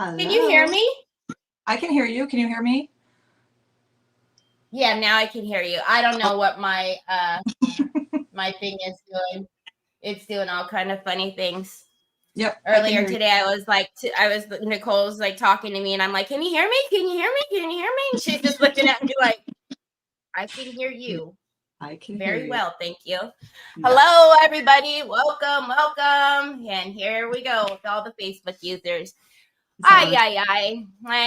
Can you hear me? I can hear you. Can you hear me? Yeah, now I can hear you. I don't know what my my thing is doing. It's doing all kind of funny things. Yep. Earlier today, I was like, Nicole was like talking to me, and I'm like, "Can you hear me? Can you hear me? Can you hear me?" And she's just looking at me like, "I can hear you. I can very hear you. well, thank you." Yeah. Hello, everybody. Welcome, welcome. And here we go with all the Facebook users. I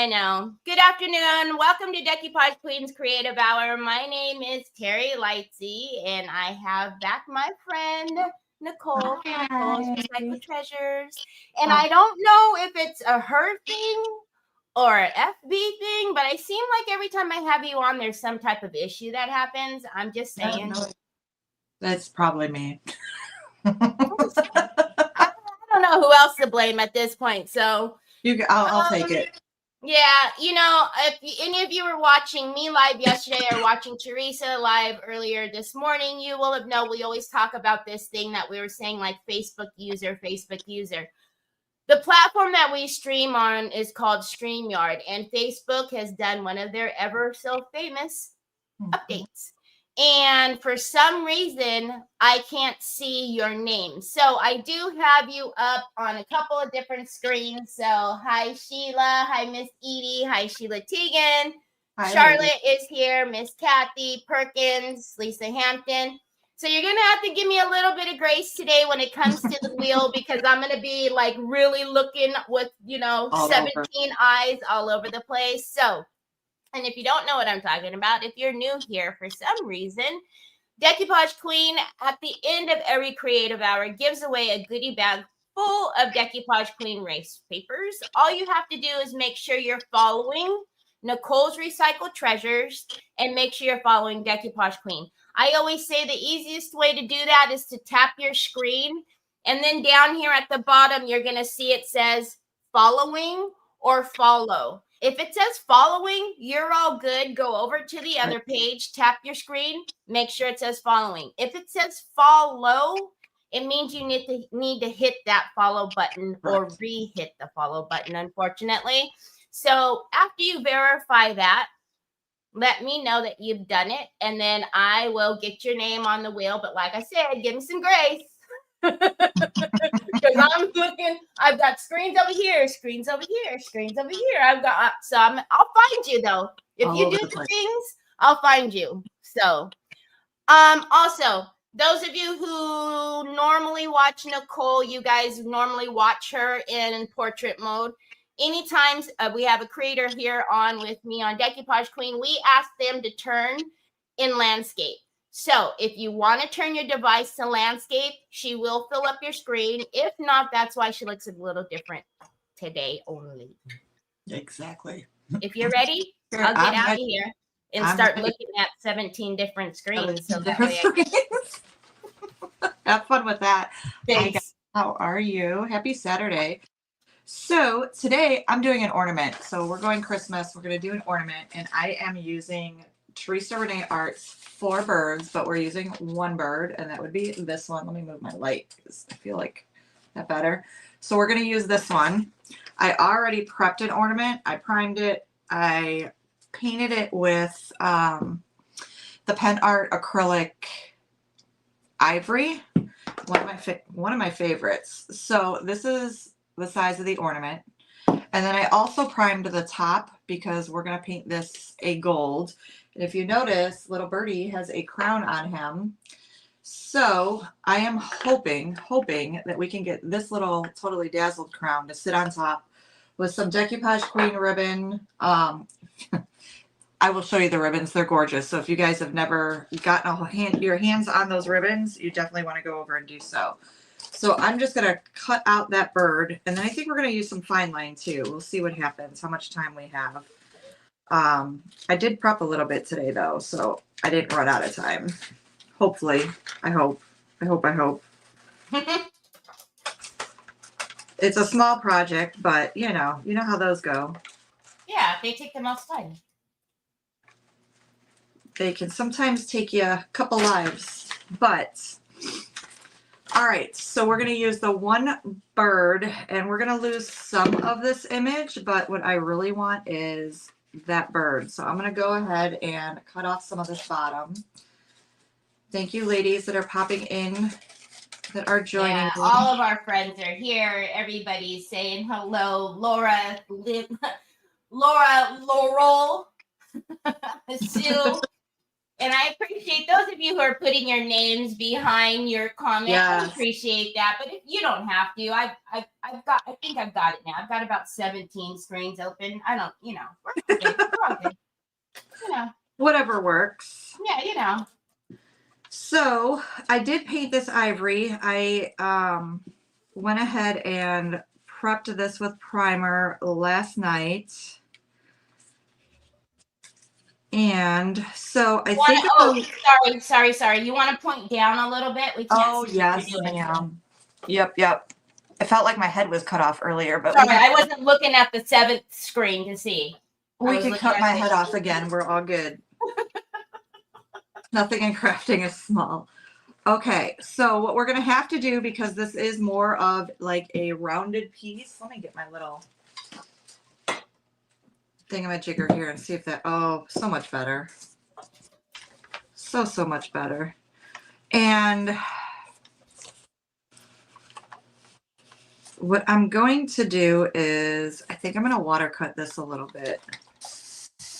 know. Good afternoon. Welcome to Decoupage Queen's Creative Hour. My name is Teri Lightsey, and I have back my friend Nicole from Nicole's Recycle Treasures. And I don't know if it's a her thing or an FB thing, but I seem like every time I have you on, there's some type of issue that happens. I'm just saying. That's probably me. I don't know who else to blame at this point, so... I'll take it. Yeah, you know, if any of you were watching me live yesterday or watching Teresa live earlier this morning, you will have known we always talk about this thing that we were saying, like Facebook user. The platform that we stream on is called StreamYard, and Facebook has done one of their ever so famous updates. And for some reason, I can't see your name. So I do have you up on a couple of different screens. So hi, Sheila. Hi, Miss Edie. Hi, Sheila Teagan. Hi, Charlotte is here. Miss Kathy Perkins, Lisa Hampton. So you're going to have to give me a little bit of grace today when it comes to the wheel, because I'm going to be like really looking with, all 17 over. Eyes all over the place. So... And if you don't know what I'm talking about, if you're new here for some reason, Decoupage Queen at the end of every creative hour gives away a goodie bag full of Decoupage Queen race papers. All you have to do is make sure you're following Nicole's Recycled Treasures and make sure you're following Decoupage Queen. I always say the easiest way to do that is to tap your screen, and then down here at the bottom, you're going to see it says following or follow. If it says following, you're all good. Go over to the other page, tap your screen, make sure it says following. If it says follow, it means you need to hit that follow button or re-hit the follow button, unfortunately. So after you verify that, let me know that you've done it, and then I will get your name on the wheel. But like I said, give me some grace. Because I'm looking, I've got screens over here, screens over here, screens over here. I've got some. I'll find you though. If you do the things, I'll find you. So, also, those of you who normally watch Nicole, you guys normally watch her in portrait mode. Anytime we have a creator here on with me on Decoupage Queen, we ask them to turn in landscape. So if you want to turn your device to landscape, she will fill up your screen. If not, that's why she looks a little different today only. Exactly. If you're ready, I'll get out of here and start looking at 17 different screens. So that way have fun with that. Thanks. How are you? Happy Saturday. So today I'm doing an ornament. So we're going Christmas. We're going to do an ornament, and I am using Teresa Renee Art's 4 birds, but we're using 1 bird, and that would be this one. Let me move my light because I feel like that better. So we're going to use this one. I already prepped an ornament. I primed it. I painted it with the Pen Art acrylic ivory, one of my favorites. So this is the size of the ornament. And then I also primed the top because we're going to paint this a gold. And if you notice, little birdie has a crown on him. So I am hoping that we can get this little totally dazzled crown to sit on top with some Decoupage Queen ribbon. I will show you the ribbons. They're gorgeous. So if you guys have never gotten your hands on those ribbons, you definitely want to go over and do so. So I'm just going to cut out that bird, and then I think we're going to use some fine line too. We'll see what happens, how much time we have. I did prep a little bit today though, so I didn't run out of time. Hopefully. I hope. It's a small project, but you know how those go. Yeah, they take the most time. They can sometimes take you a couple lives, but All right, so we're going to use the one bird, and we're going to lose some of this image, but what I really want is that bird. So I'm going to go ahead and cut off some of this bottom. Thank you, ladies that are popping in, that are joining Yeah, me. all of our friends are here. Everybody's saying hello. Laura, Laurel, Sue. And I appreciate those of you who are putting your names behind your comment. I Yes. appreciate that. But if you don't have to, I think I've got it now. I've got about 17 screens open. I don't, we're okay. We're okay. Whatever works. Yeah, So I did paint this ivory. I went ahead and prepped this with primer last night. And so I think sorry. You want to point down a little bit? We can't see what you're doing. ma'am. Yep. I felt like my head was cut off earlier, but sorry, I wasn't looking at the 7th screen to see. We can cut my head off again. We're all good. Nothing in crafting is small. Okay, so what we're gonna have to do, because this is more of like a rounded piece. Let me get my little thingamajigger here and see if that, oh, so much better. So much better. And what I'm going to do is, I think I'm gonna water cut this a little bit.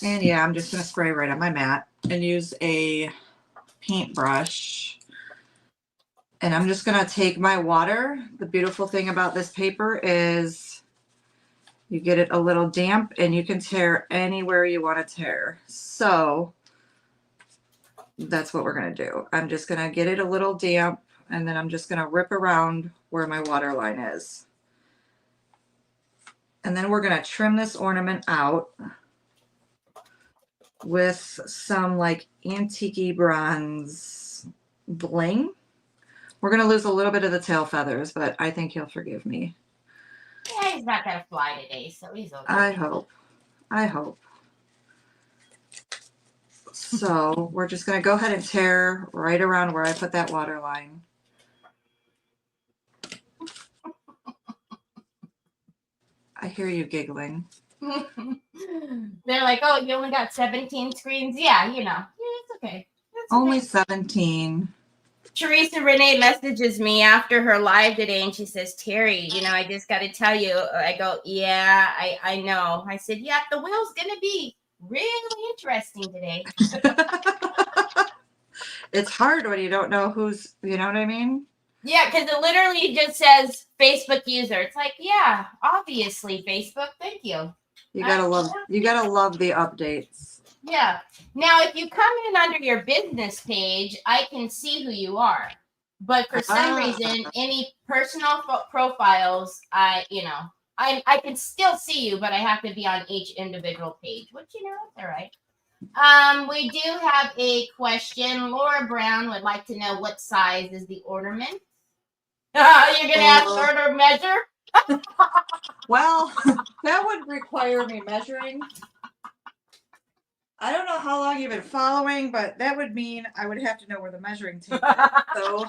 And yeah, I'm just gonna spray right on my mat and use a paintbrush. And I'm just gonna take my water. The beautiful thing about this paper is you get it a little damp and you can tear anywhere you want to tear. So that's what we're gonna do. I'm just gonna get it a little damp, and then I'm just gonna rip around where my water line is. And then we're gonna trim this ornament out with some like antique bronze bling. We're gonna lose a little bit of the tail feathers, but I think he'll forgive me. Yeah, he's not gonna fly today, so he's okay. I hope. So we're just gonna go ahead and tear right around where I put that water line. I hear you giggling. They're like, oh, you only got 17 screens? Yeah, it's okay. Only 17. Teresa Renee messages me after her live today, and she says, Teri, I just got to tell you. I go, yeah, I know. I said, yeah, the wheel's going to be really interesting today. It's hard when you don't know who's, you know what I mean? Yeah, because it literally just says Facebook user. It's like, yeah, obviously Facebook. Thank you. You gotta love the updates. Yeah. Now, if you come in under your business page, I can see who you are. But for some reason, any personal profiles, I can still see you, but I have to be on each individual page, which, it's all right. We do have a question. Laura Brown would like to know what size is the ornament. You're going to ask her to measure? Well, that would require me measuring. I don't know how long you've been following, but that would mean I would have to know where the measuring tape is. So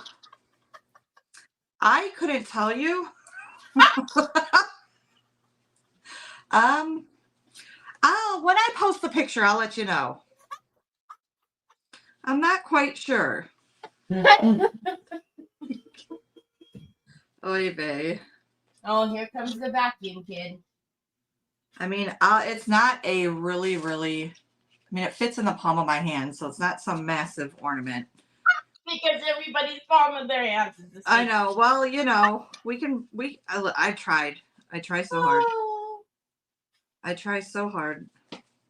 I couldn't tell you. When I post the picture, I'll let you know. I'm not quite sure. Oy vey. Oh, here comes the vacuum kid. I mean, it's not a really, it fits in the palm of my hand, so it's not some massive ornament. Because everybody's palm of their hands is the same. I know. Well, I tried. I try so hard. I try so hard.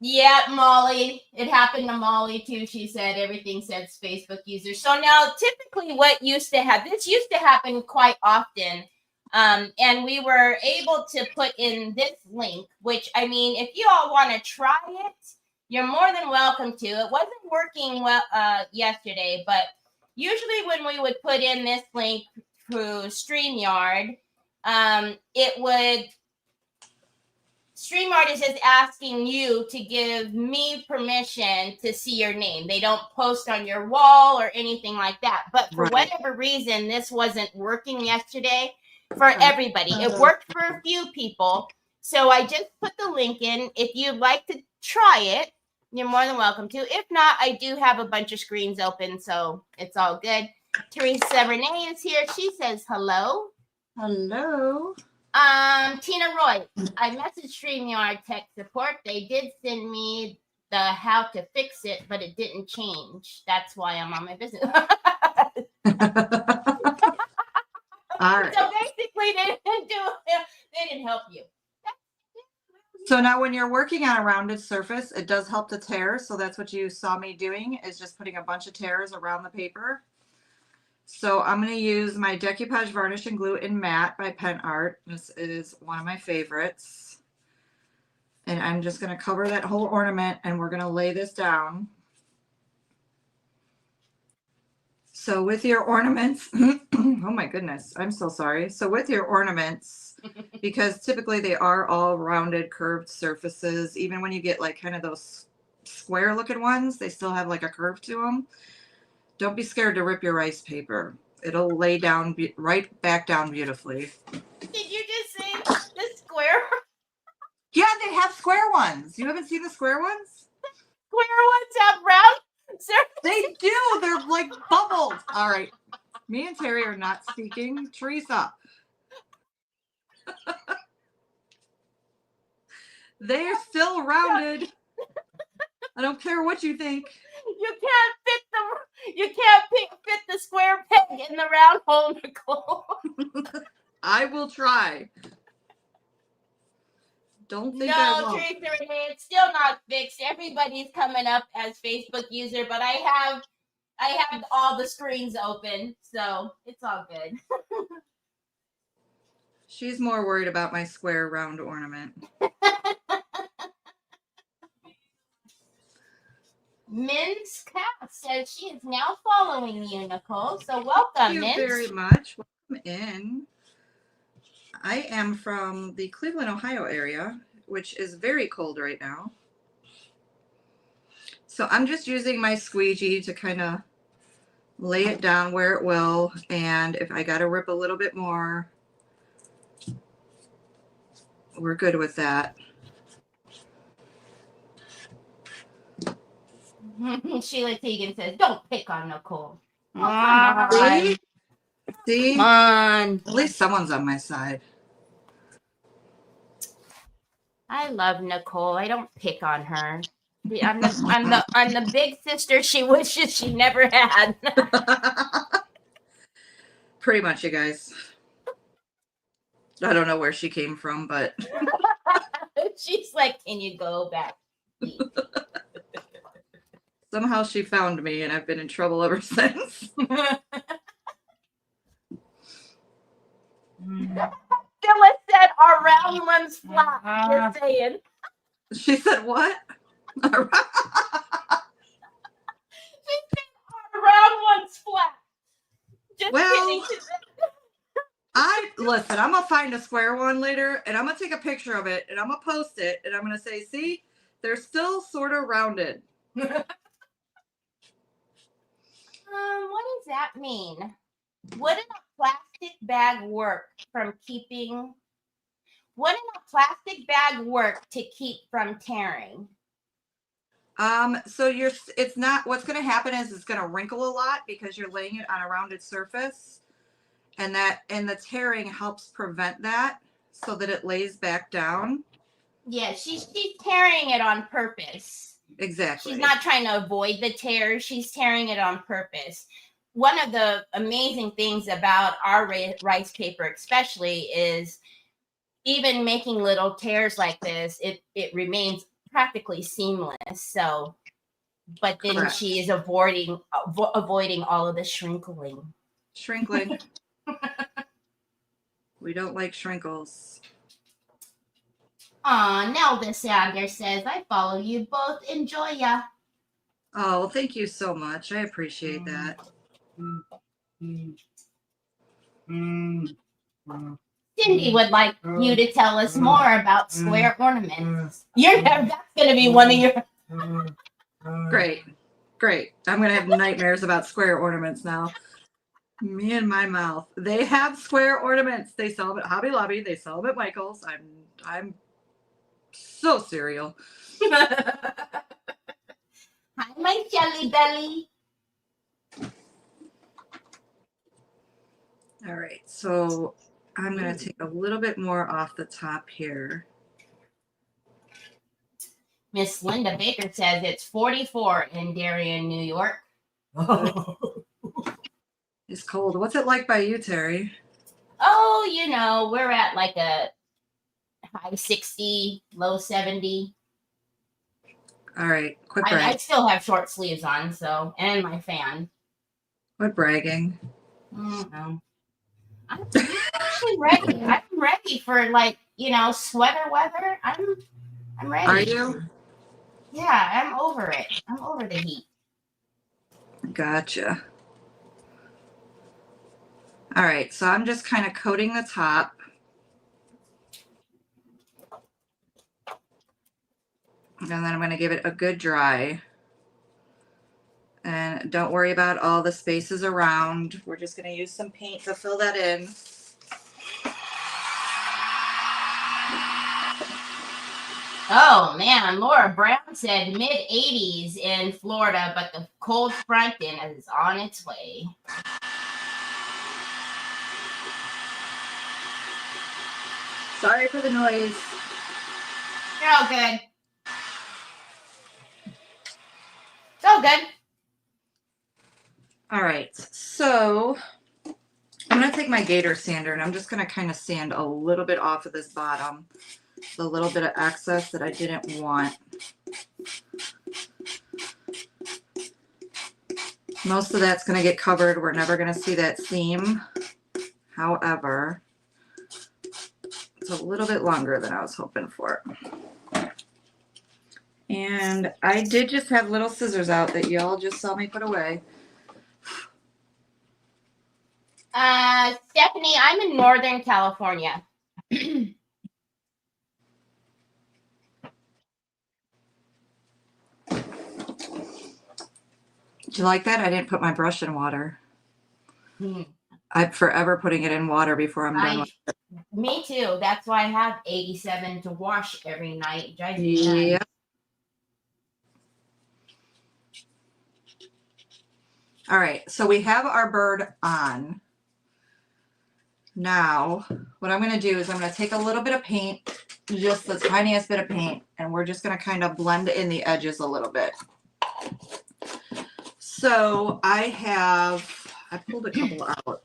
Yeah, Molly. It happened to Molly too. She said everything says Facebook user. So now typically this used to happen quite often. And we were able to put in this link, which, if you all want to try it, you're more than welcome to. It wasn't working well yesterday, but usually when we would put in this link through StreamYard, it would Stream Artist is asking you to give me permission to see your name. They don't post on your wall or anything like that. But for whatever reason, this wasn't working yesterday for everybody. It worked for a few people. So I just put the link in. If you'd like to try it, you're more than welcome to. If not, I do have a bunch of screens open, so it's all good. Teresa Renee is here. She says hello. Hello. Tina Roy, I messaged StreamYard tech support. They did send me the how to fix it, but it didn't change. That's why I'm on my business. All right. So basically, they didn't help you. So now when you're working on a rounded surface, it does help to tear. So that's what you saw me doing, is just putting a bunch of tears around the paper. So I'm going to use my decoupage varnish and glue in matte by Pen Art. This is one of my favorites. And I'm just going to cover that whole ornament, and we're going to lay this down. So with your ornaments, oh my goodness, I'm so sorry. So with your ornaments, because typically they are all rounded curved surfaces, even when you get like kind of those square looking ones, they still have like a curve to them. Don't be scared to rip your rice paper. It'll lay down right back down beautifully. Did you just say the square? Yeah, they have square ones. You haven't seen the square ones? Square ones have round surfaces? They do. They're like bubbles. All right. Me and Terry are not speaking. Teresa. They are still rounded. I don't care what you think. You can't fit the square peg in the round hole, Nicole. I will try. Don't think I won't. No, Teresa Renee, it's still not fixed. Everybody's coming up as Facebook user, but I have all the screens open, so it's all good. She's more worried about my square round ornament. Min's Cat says she is now following you, Nicole. So welcome, Thank you Min. very much. Welcome in. I am from the Cleveland, Ohio area, which is very cold right now. So I'm just using my squeegee to kind of lay it down where it will. And if I got to rip a little bit more, we're good with that. Sheila Teagan says, don't pick on Nicole. Oh, come on. See? Come on. At least someone's on my side. I love Nicole. I don't pick on her. I'm the big sister she wishes she never had. Pretty much, you guys. I don't know where she came from, but She's like, can you go back? somehow she found me, and I've been in trouble ever since. Phyllis said our round one's flat. Just saying. She said what? She said our round one's flat. Just Well, kidding. listen, I'm gonna find a square one later, and I'm gonna take a picture of it, and I'm gonna post it, and I'm gonna say, see, they're still sort of rounded. What does that mean? Wouldn't a plastic bag work from keeping? Wouldn't a plastic bag work to keep from tearing? So it's not, what's going to happen is it's going to wrinkle a lot because you're laying it on a rounded surface, and the tearing helps prevent that so that it lays back down. Yeah, she's tearing it on purpose. Exactly. She's not trying to avoid the tears. She's tearing it on purpose. One of the amazing things about our rice paper especially is even making little tears like this, it remains practically seamless. So, but then Correct. she is avoiding all of the shrinkling. Shrinkling. We don't like shrinkles. Nelda Sanders says, I follow you both. Enjoy ya. Oh, thank you so much. I appreciate that. Still Cindy would like you to tell us more about square ornaments. That's going to be one of your. Great. I'm going to have nightmares about square ornaments now. Me and my mouth. They have square ornaments. They sell them at Hobby Lobby. They sell them at Michael's. I'm so cereal. Hi, my jelly belly. All right, so I'm going to take a little bit more off the top here. Miss Linda Baker says it's 44 in Darien, New York. It's cold. What's it like by you, Teri? Oh, we're at like a high 60, low 70. All right, quit I bragging. still have short sleeves on, and my fan. Quit bragging. I'm actually ready. I'm ready for sweater weather. I'm ready. Are you? Yeah, I'm over it. I'm over the heat. Gotcha. All right, so I'm just kind of coating the top. And then I'm going to give it a good dry. And don't worry about all the spaces around. We're just going to use some paint to fill that in. Oh man, Laura Brown said mid-80s in Florida, but the cold front end is on its way. Sorry for the noise. You're all good. It's all good. All right, so I'm going to take my gator sander and I'm just going to kind of sand a little bit off of this bottom. The little bit of excess that I didn't want. Most of that's going to get covered. We're never going to see that seam. However, it's a little bit longer than I was hoping for. And I did just have little scissors out that y'all just saw me put away. Stephanie, I'm in Northern California. Do you like that? I didn't put my brush in water. I'm forever putting it in water before I'm done with it. Me too. That's why I have 87 to wash every night. Yeah. All right, so we have our bird on. Now, what I'm going to do is I'm going to take a little bit of paint, just the tiniest bit of paint, and we're just going to kind of blend in the edges a little bit. So I pulled a couple out.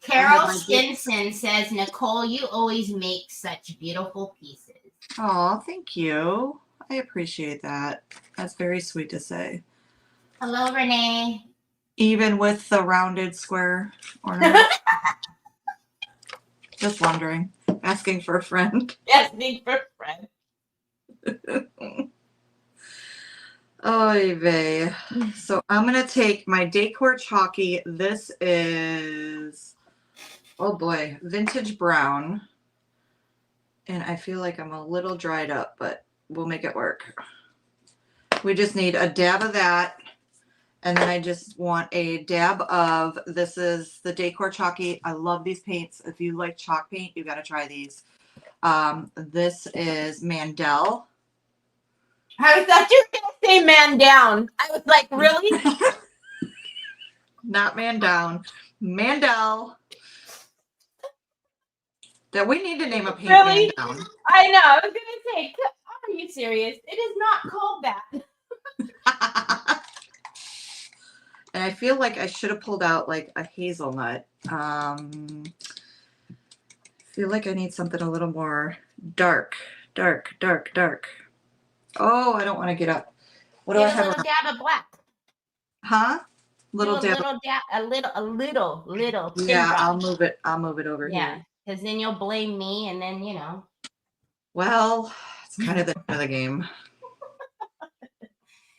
Carol Stinson says, Nicole, you always make such beautiful pieces. Oh, thank you. I appreciate that. That's very sweet to say. Hello, Renee. Even with the rounded square ornament? Just wondering. Asking for a friend. Asking for a friend. Oy vey. So I'm going to take my Decor Chalky. This is, oh boy, vintage brown. And I feel like I'm a little dried up, but we'll make it work. We just need a dab of that. And then I just want a dab of, this is the Decor Chalky. I love these paints. If you like chalk paint, you got to try these. This is Mandel. I thought you were going to say man down. I was like, really? Not man down. Mandel. That we need to name a paint really? man down. I know. I was going to say, are you serious? It is not called that. And I feel like I should have pulled out like a hazelnut. I feel like I need something a little more dark. Oh, I don't want to get up. What do I have? A little dab of black. Huh? Little dab. A little. Yeah, I'll move it over here. Yeah, because then you'll blame me, and then Well, it's kind of the end of the game.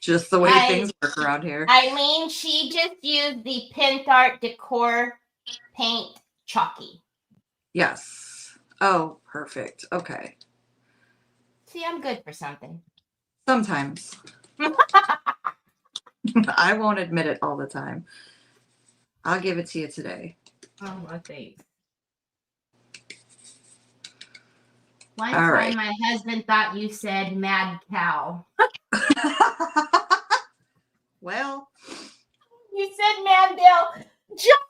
Just the way things work around here. Eileen, she just used the Pinthart Decor paint chalky. Yes. Oh, perfect. Okay. See, I'm good for something. Sometimes. I won't admit it all the time. I'll give it to you today. Oh, well, thanks. One All time right. my husband thought you said mad cow. Well, You said Mandel. John.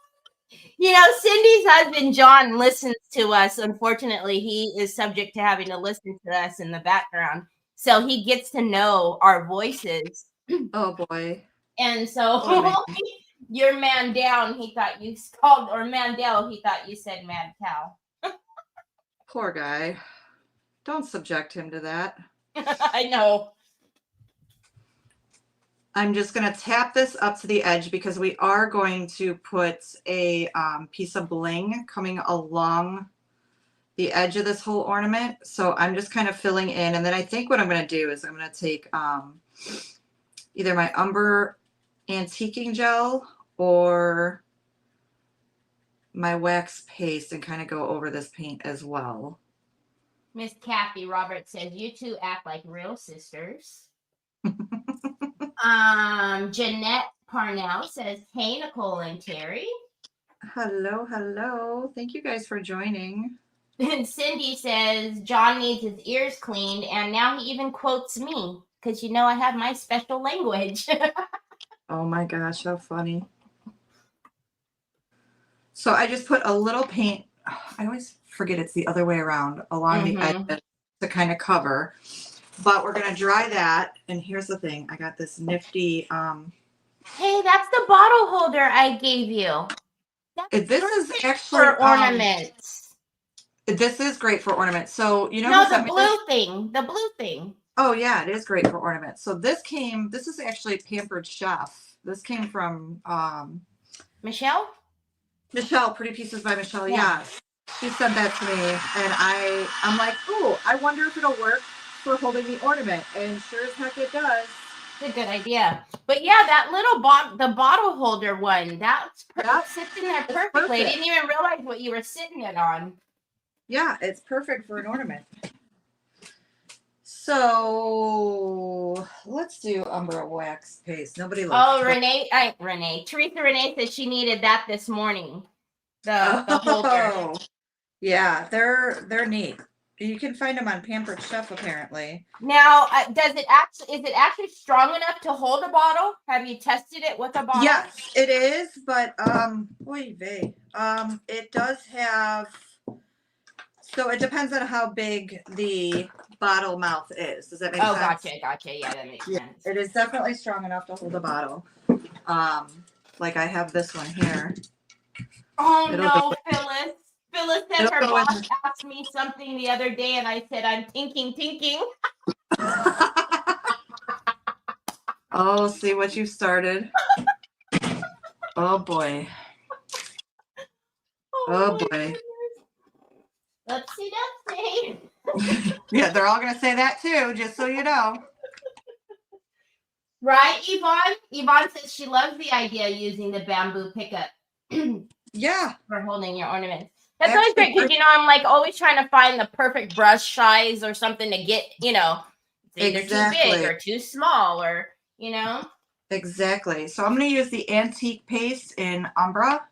You know, Cindy's husband, John, listens to us. Unfortunately, he is subject to having to listen to us in the background. So he gets to know our voices. oh boy. And so Oh, your man down, he thought you called, or Mandel, he thought you said mad cow. poor guy. Don't subject him to that. I know. I'm just going to tap this up to the edge because we are going to put a piece of bling coming along the edge of this whole ornament. So I'm just kind of filling in. And then I think what I'm going to do is I'm going to take either my umber antiquing gel or my wax paste and kind of go over this paint as well. Miss Kathy Roberts says, you two act like real sisters. Jeanette Parnell says, hey, Nicole and Teri. Hello, hello. Thank you guys for joining. And Cindy says, John needs his ears cleaned, and now he even quotes me, because you know I have my special language. Oh my gosh, how funny. So I just put a little paint, I always forget it's the other way around, along the edge to kind of cover. But we're going to dry that. And here's the thing. I got this nifty. Hey, that's the bottle holder I gave you. This is actually for ornaments. This is great for ornaments. So, you know, no, the blue thing. The blue thing. Oh, yeah, it is great for ornaments. So this is actually Pampered Chef. This came from Michelle? Michelle, Pretty Pieces by Michelle. Yeah. She sent that to me. And I'm like, oh, I wonder if it'll work for holding the ornament. And sure as heck it does. It's a good idea. But yeah, that little the bottle holder one, that's sits in there perfectly. Perfect. I didn't even realize what you were sitting it on. Yeah, it's perfect for an ornament. So let's do umber wax paste. Nobody loves. Oh, Teresa Renee said she needed that this morning. The holder. Yeah, they're neat. You can find them on Pampered Chef apparently. Now, is it actually strong enough to hold a bottle? Have you tested it with a bottle? Yes, it is, but it does have. So it depends on how big the bottle mouth is. Does that make sense? Oh, gotcha. Yeah, that makes sense. It is definitely strong enough to hold a bottle. Like I have this one here. Oh no, Phyllis. Phyllis said her boss asked me something the other day, and I said, I'm thinking. Oh, see what you started. Oh boy. Oh boy. Let's see. Yeah, they're all gonna say that too, just so you know. Right, Yvonne? Yvonne says she loves the idea of using the bamboo pickup. Yeah. For holding your ornaments. That's always great because, you know, I'm like always trying to find the perfect brush size or something to get, you know, it's either too big or too small or, you know. Exactly. So I'm going to use the antique paste in Umbra.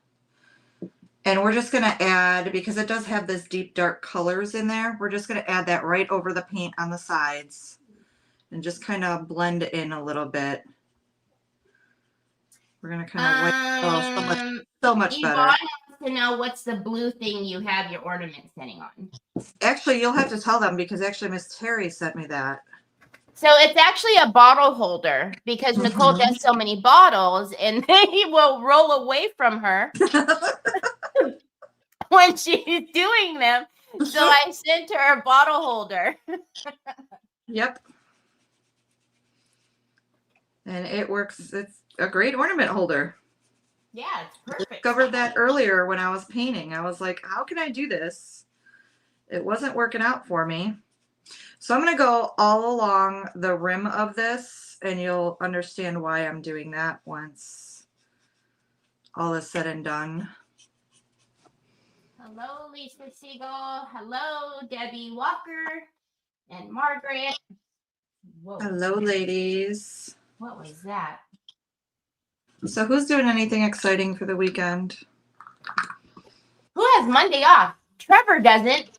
And we're just going to add, because it does have this deep dark colors in there, we're just going to add that right over the paint on the sides and just kind of blend in a little bit. We're going to kind of so much better. Yvonne wants to know what's the blue thing you have your ornament sitting on. Actually, you'll have to tell them because actually Miss Teri sent me that. So it's actually a bottle holder because Nicole does so many bottles and they will roll away from her when she's doing them. So I sent her a bottle holder. Yep. And it works. It's a great ornament holder. Yeah, it's perfect. I discovered that earlier when I was painting. I was like, how can I do this? It wasn't working out for me. So I'm going to go all along the rim of this, and you'll understand why I'm doing that once all is said and done. Hello, Lisa Siegel. Hello, Debbie Walker and Margaret. Whoa, Hello, ladies. what was that? So who's doing anything exciting for the weekend? Who has Monday off? Trevor doesn't.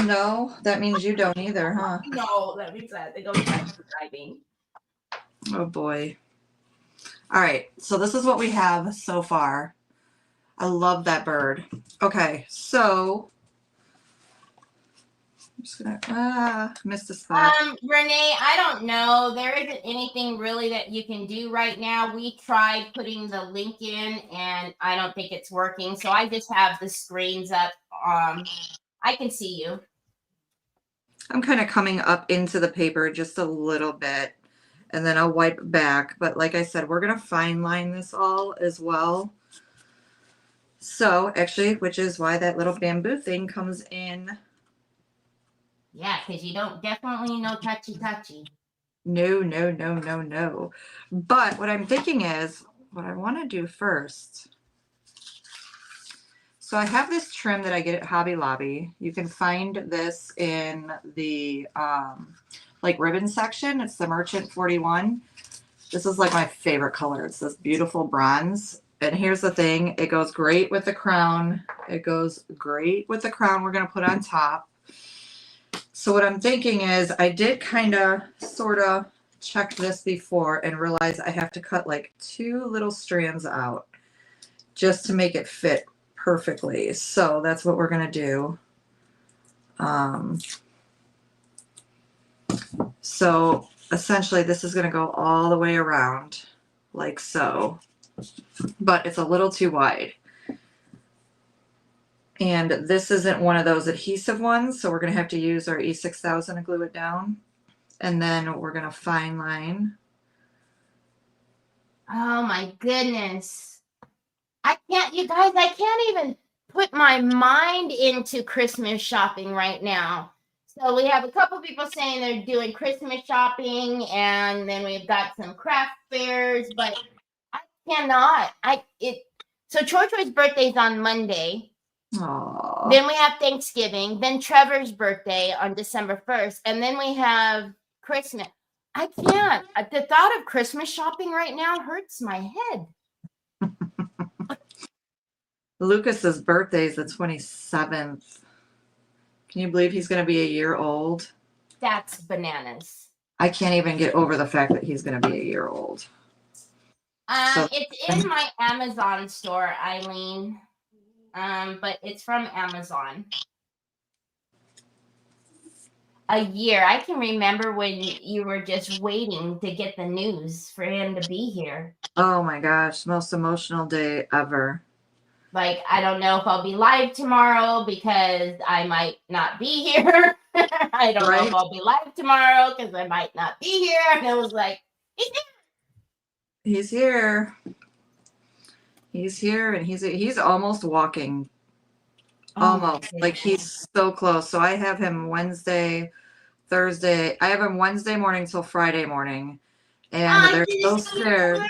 No, that means you don't either, huh? No, that means that they go driving. Oh boy. All right, so this is what we have so far. I love that bird. Okay, so I'm just gonna missed a spot. Renee, I don't know. There isn't anything really that you can do right now. We tried putting the link in and I don't think it's working. So I just have the screens up. I can see you. I'm kind of coming up into the paper just a little bit and then I'll wipe back. But like I said, we're gonna fine line this all as well. So actually, which is why that little bamboo thing comes in. Yeah, because you don't definitely no touchy. No, no, no, no, no. But what I'm thinking is what I want to do first. So I have this trim that I get at Hobby Lobby. You can find this in the like ribbon section. It's the Merchant 41. This is like my favorite color. It's this beautiful bronze. And here's the thing. It goes great with the crown. It goes great with the crown we're going to put on top. So what I'm thinking is I did kind of sort of check this before and realize I have to cut like 2 little strands out just to make it fit perfectly. So that's what we're going to do. So essentially this is going to go all the way around like so, but it's a little too wide. And this isn't one of those adhesive ones, so we're going to have to use our E6000 to glue it down. And then we're going to fine line. Oh my goodness. I can't, you guys, I can't even put my mind into Christmas shopping right now. So we have a couple people saying they're doing Christmas shopping, and then we've got some craft fairs, but I cannot. So Choi's birthday's on Monday. Aww. Then we have Thanksgiving, then Trevor's birthday on December 1st, and then we have Christmas. I can't. The thought of Christmas shopping right now hurts my head. Lucas's birthday is the 27th. Can you believe he's going to be a year old? That's bananas. I can't even get over the fact that he's going to be a year old. It's in my Amazon store, Eileen. But it's from Amazon. A year. I can remember when you were just waiting to get the news for him to be here. Oh my gosh, most emotional day ever. Like, I don't know if I'll be live tomorrow because I might not be here. I don't know if I'll be live tomorrow because I might not be here. And it was like, he's here. He's here, and he's almost walking. Almost. Like he's so close. So I have him Wednesday, Thursday. I have him Wednesday morning till Friday morning. And they're so scared.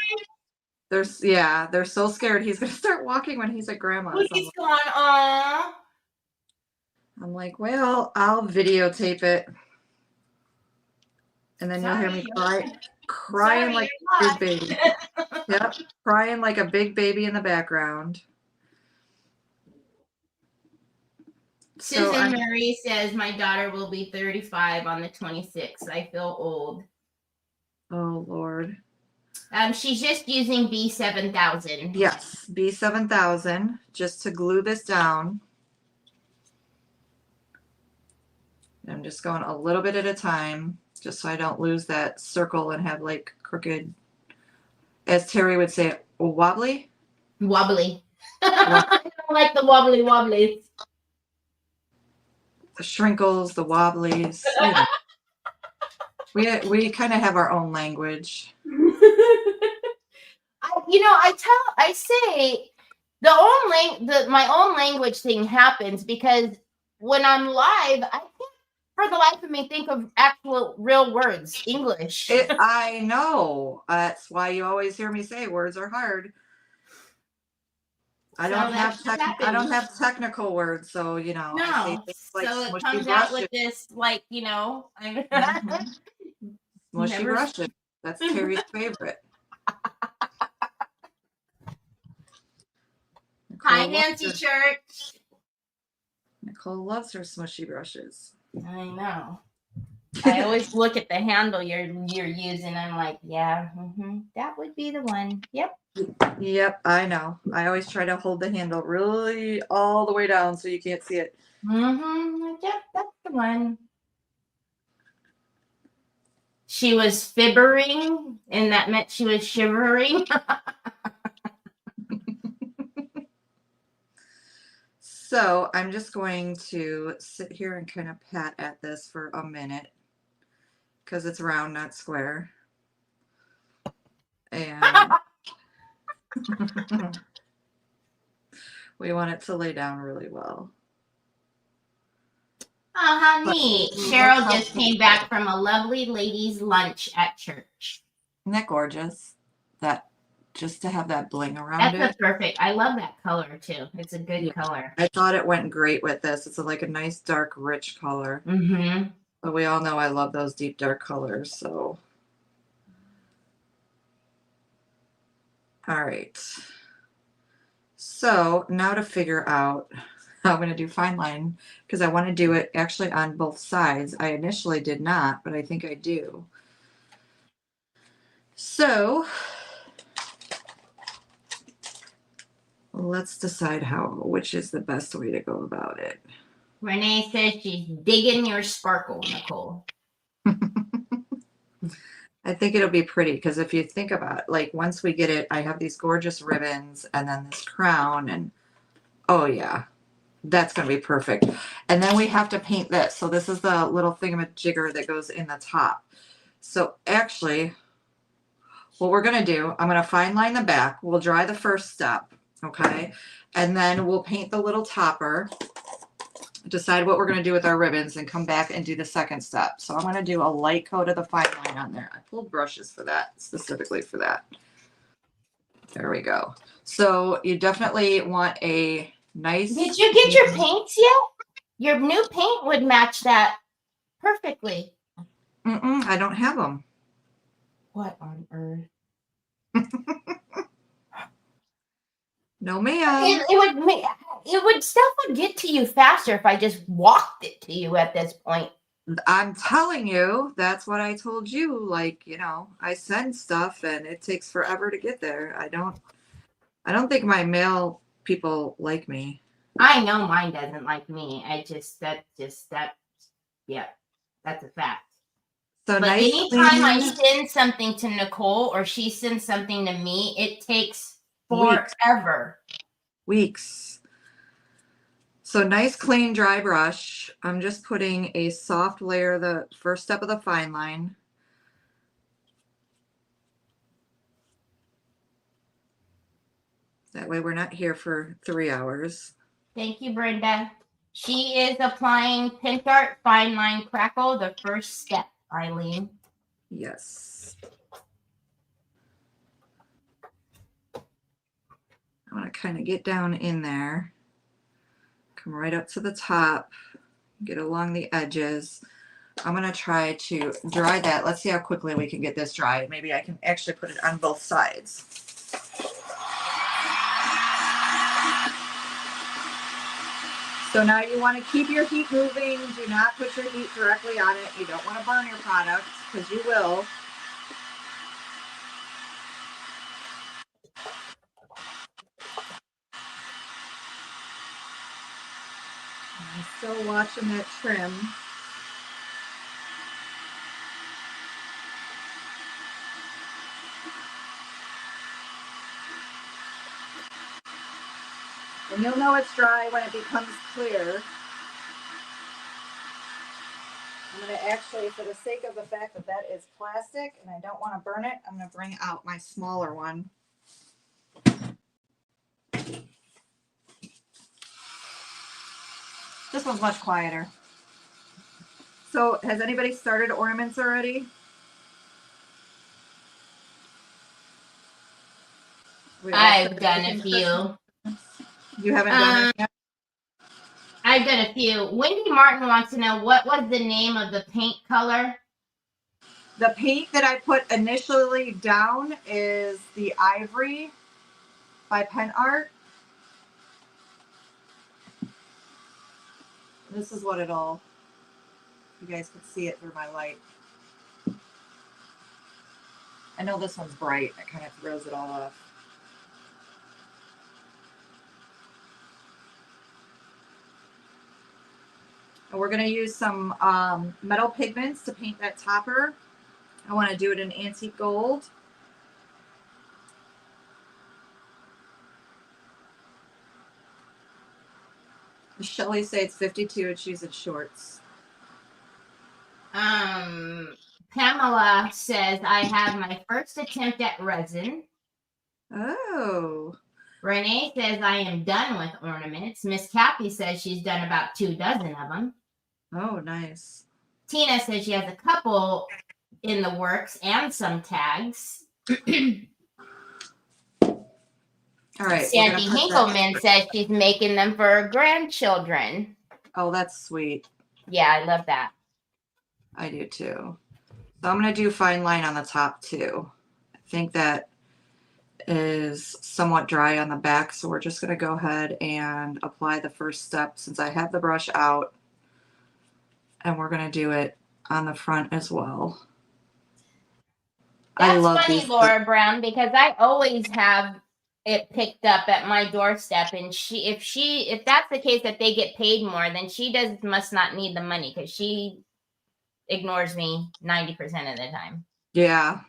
They're so scared he's gonna start walking when he's at grandma's. He's going on. I'm like, well, I'll videotape it. And then you'll hear me crying like a big baby. Yep, crying like a big baby in the background. Susan Marie says my daughter will be 35 on the 26th. I feel old. Oh Lord. She's just using B7000. Yes, B7000 just to glue this down. I'm just going a little bit at a time, just so I don't lose that circle and have like crooked, as Terry would say, wobbly. Wobbly. I don't like the wobblies. The shrinkles, the wobblies. You know. We kind of have our own language. I say my own language thing happens because when I'm live, I can't for the life of me think of actual real words, English. I know. That's why you always hear me say words are hard. I So don't that's what I don't happens. have technical words, so I say No. things like So it smushy comes out brushes. with this, like, I Mhm. Smushy never. brushes. That's Teri's favorite. Hi, Nicole loves Nancy her. Church. Nicole loves her smushy brushes. I know. I always look at the handle you're using. I'm like, yeah, that would be the one. Yep. Yep, I know. I always try to hold the handle really all the way down so you can't see it. Yep, that's the one. She was fibbering, and that meant she was shivering. So I'm just going to sit here and kind of pat at this for a minute because it's round, not square. And we want it to lay down really well. Oh, how But neat. look Cheryl how just came back from a lovely ladies' lunch at church. Isn't that gorgeous? That just to have that bling around That's a it. perfect. I love that color too. It's a good Yeah, color. I thought it went great with this. It's like a nice dark rich color. Mm-hmm. But we all know I love those deep dark colors, so. All right. So now to figure out how I'm going to do fine line, because I want to do it actually on both sides. I initially did not, but I think I do. So let's decide which is the best way to go about it. Renee says she's digging your sparkle, Nicole. I think it'll be pretty because if you think about it, like once we get it, I have these gorgeous ribbons and then this crown, and oh yeah, that's going to be perfect. And then we have to paint this. So this is the little thingamajigger that goes in the top. So actually, what we're going to do, I'm going to fine line the back. We'll dry the first step, okay? And then we'll paint the little topper, decide what we're going to do with our ribbons, and come back and do the second step. So I'm going to do a light coat of the fine line on there. I pulled brushes for that, specifically for that. There we go. So you definitely want a nice... Did you get your paints yet? Your new paint would match that perfectly. I don't have them. What on earth? No, ma'am. Stuff would get to you faster if I just walked it to you at this point. I'm telling you, that's what I told you. Like, I send stuff and it takes forever to get there. I don't think my mail people like me. I know mine doesn't like me. Yeah, that's a fact. So But nice, anytime I clean send something to Nicole or she sends something to me, it takes weeks. forever. Weeks. So nice, clean, dry brush. I'm just putting a soft layer, the first step of the fine line. That way we're not here for 3 hours. Thank you, Brenda. She is applying PinArt Fine Line Crackle, the first step, Eileen. Yes. I want to kind of get down in there. Come right up to the top. Get along the edges. I'm going to try to dry that. Let's see how quickly we can get this dry. Maybe I can actually put it on both sides. So now you want to keep your heat moving. Do not put your heat directly on it. You don't want to burn your product because you will. I'm still watching that trim. And you'll know it's dry when it becomes clear. I'm going to actually, for the sake of the fact that that is plastic and I don't want to burn it, I'm going to bring out my smaller one. This one's much quieter. So has anybody started ornaments already? I've done a few. You haven't done it yet? I've done a few. Wendy Martin wants to know what was the name of the paint color? The paint that I put initially down is the Ivory by Pen Art. This is what it'll, you guys can see it through my light. I know this one's bright. It kind of throws it all off. And we're going to use some metal pigments to paint that topper. I want to do it in antique gold. Shelly say it's 52 and she's in shorts. Pamela says, I have my first attempt at resin. Oh. Renee says, I am done with ornaments. Miss Kathy says she's done about 24 of them. Oh, nice. Tina says she has a couple in the works and some tags. All right. Sandy Hinkleman says she's making them for her grandchildren. Oh, that's sweet. Yeah, I love that. I do too. So I'm going to do fine line on the top too. I think that is somewhat dry on the back. So we're just going to go ahead and apply the first step since I have the brush out. And we're going to do it on the front as well. That's I love funny, these. Laura Brown, because I always have it picked up at my doorstep, and if that's the case that they get paid more, then she must not need the money because she ignores me 90% of the time. Yeah.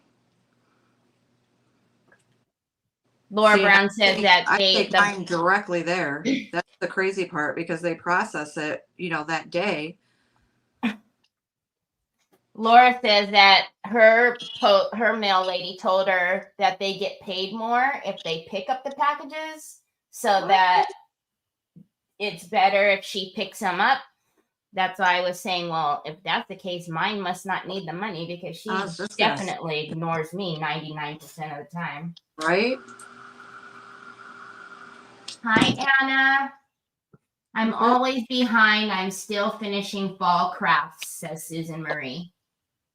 Laura Brown says that I take mine directly there. That's the crazy part because they process it, that day. Laura says that her mail lady told her that they get paid more if they pick up the packages, so that it's better if she picks them up. That's why I was saying, well, if that's the case, mine must not need the money because she definitely ignores me 99% of the time. Right? Hi, Anna. I'm always behind. I'm still finishing fall crafts, says Susan Marie.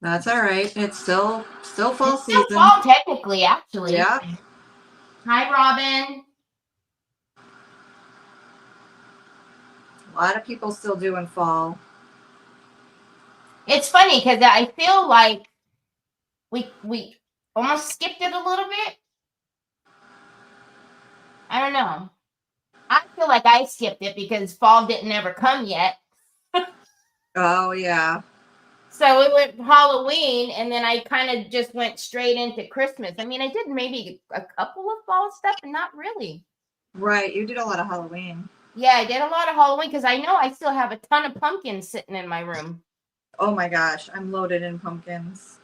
That's all right. It's still fall season. Still fall, technically, actually. Yeah. Hi, Robin. A lot of people still doing fall. It's funny because I feel like we almost skipped it a little bit. I don't know. I feel like I skipped it because fall didn't ever come yet. Oh, yeah. So it went Halloween, and then I kind of just went straight into Christmas. I mean, I did maybe a couple of fall stuff, and not really. Right. You did a lot of Halloween. Yeah, I did a lot of Halloween because I know I still have a ton of pumpkins sitting in my room. Oh, my gosh. I'm loaded in pumpkins.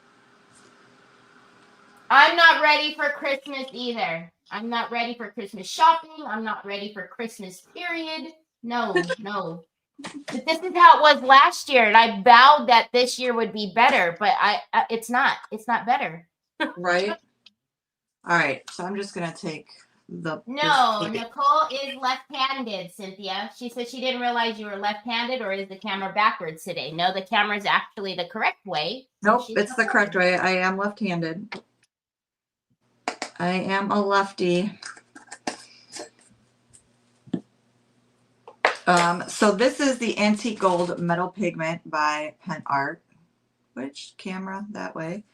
I'm not ready for Christmas either. I'm not ready for Christmas shopping. I'm not ready for Christmas, period. No. But this is how it was last year, and I vowed that this year would be better, but it's not. It's not better. Right. All right. So I'm just going to take the... No, Nicole is left-handed, Cynthia. She said she didn't realize you were left-handed, or is the camera backwards today? No, the camera is actually the correct way. Nope, it's the correct way. I am left-handed. I am a lefty. So this is the Antique Gold Metal Pigment by Pen Art. Which camera? That way.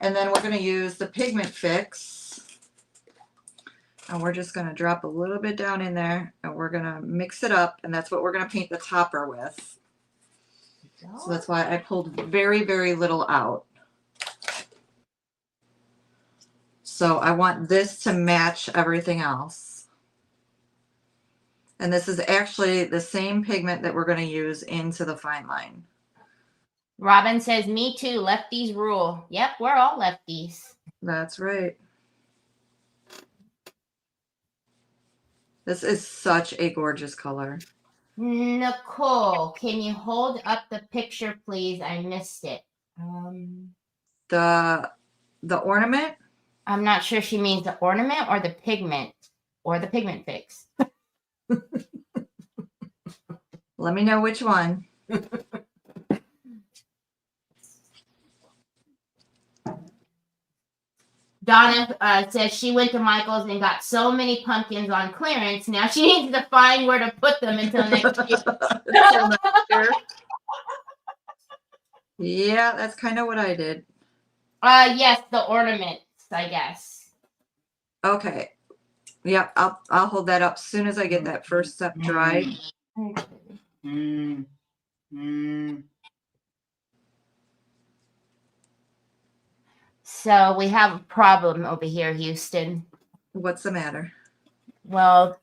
And then we're going to use the Pigment Fix. And we're just going to drop a little bit down in there. And we're going to mix it up. And that's what we're going to paint the topper with. So that's why I pulled very, very little out. So I want this to match everything else. And this is actually the same pigment that we're going to use into the fine line. Robin says, me too. Lefties rule. Yep, we're all lefties. That's right. This is such a gorgeous color. Nicole, can you hold up the picture, please? I missed it. The ornament? I'm not sure she means the ornament or the pigment fix. Let me know which one. Donna says she went to Michael's and got so many pumpkins on clearance. Now she needs to find where to put them until next year. Until next year. Yeah, that's kind of what I did. Yes, the ornaments, I guess. Okay. Yep, I'll hold that up as soon as I get that first step dried. So we have a problem over here, Houston. What's the matter? Well,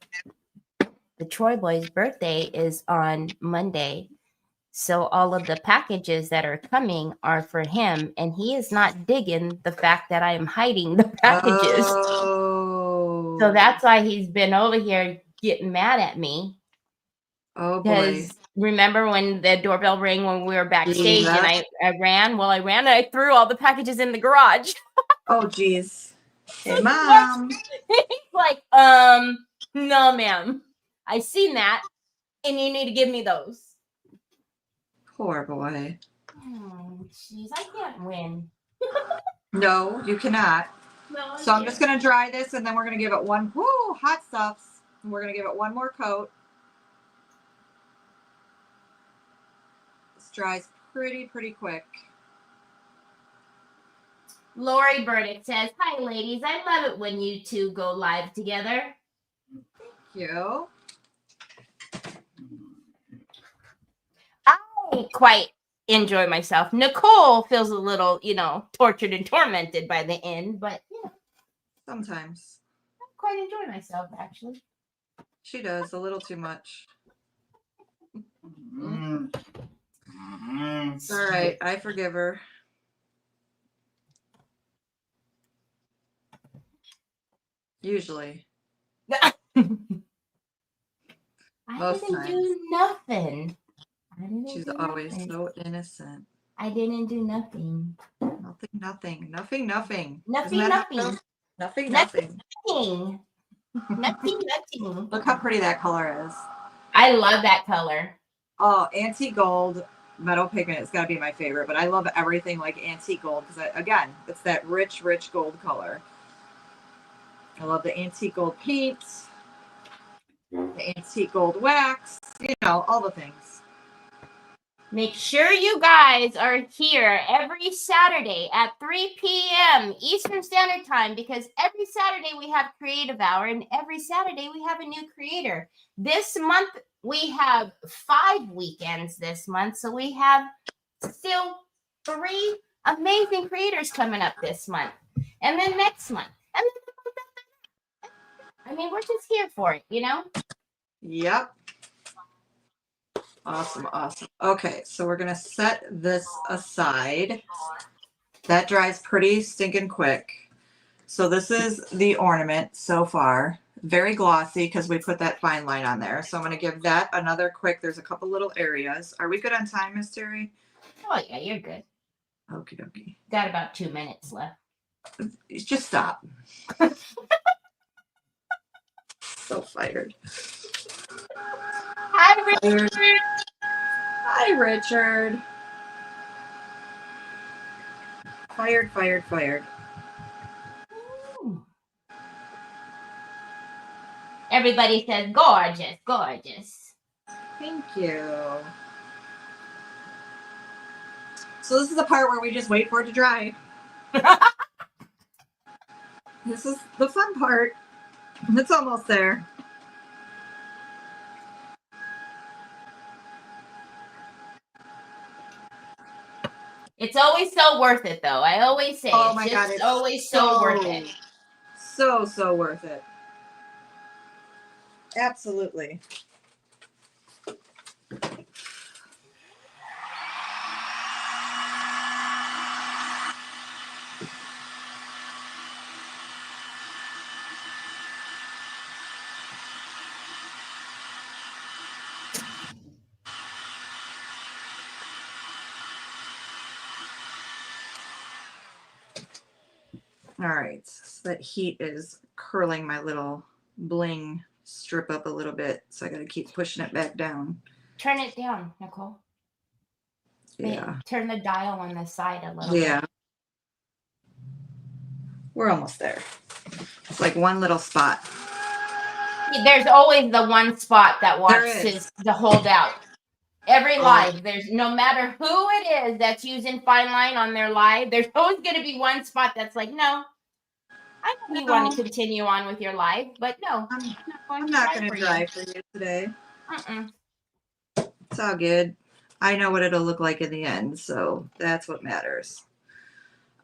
the Troy boy's birthday is on Monday. So all of the packages that are coming are for him, and he is not digging the fact that I am hiding the packages. Oh. So that's why he's been over here getting mad at me. Oh boy. Because remember when the doorbell rang when we were backstage Yeah. and I ran? Well, I ran and I threw all the packages in the garage. Oh geez. Hey mom. He's like, no, ma'am. I seen that, and you need to give me those. Poor boy. Oh, jeez, I can't win. No, you cannot. No, So I'm just gonna dry this, and then we're gonna give it one. Whoo, hot stuffs. And we're gonna give it one more coat. This dries pretty quick. Lori Burdick says, "Hi, ladies. I love it when you two go live together." Thank you. I quite enjoy myself. Nicole feels a little, tortured and tormented by the end, but Sometimes. I quite enjoy myself, actually. She does a little too much. It's all right. I forgive her. Usually. I Most didn't times. do nothing. She's always so innocent. I didn't do nothing. Nothing. Nothing. Look how pretty that color is. I love that color. Oh, antique gold metal pigment has got to be my favorite, but I love everything like antique gold because, again, it's that rich gold color. I love the antique gold paint, the antique gold wax, all the things. Make sure you guys are here every Saturday at 3 p.m. Eastern Standard Time, because every Saturday we have Creative Hour, and every Saturday we have a new creator. This month we have 5 weekends this month, so we have still 3 amazing creators coming up this month, and then next month, and then I mean, we're just here for it, Yep. Awesome. Okay, so we're gonna set this aside. That dries pretty stinking quick. So this is the ornament so far. Very glossy because we put that fine line on there. So I'm gonna give that another quick. There's a couple little areas. Are we good on time, Miss Teri? Oh yeah, you're good. Okie dokie. Got about 2 minutes left. Just stop. So fired. Hi, Richard. Hi, Richard. Fired. Ooh. Everybody says gorgeous. Thank you. So this is the part where we just wait for it to dry. This is the fun part. It's almost there. It's always so worth it, though. I always say it's always so worth it. So worth it. Absolutely. All right, so that heat is curling my little bling strip up a little bit. So I got to keep pushing it back down. Turn it down, Nicole. Yeah. Turn the dial on the side a little Yeah. bit. We're almost there. It's like one little spot. There's always the one spot that wants to hold out. Every live, there's no matter who it is that's using fine line on their live, there's always going to be one spot that's like, no, I know you want to continue on with your live, but no, I'm not going to dry for you today. It's all good. I know what it'll look like in the end, so that's what matters.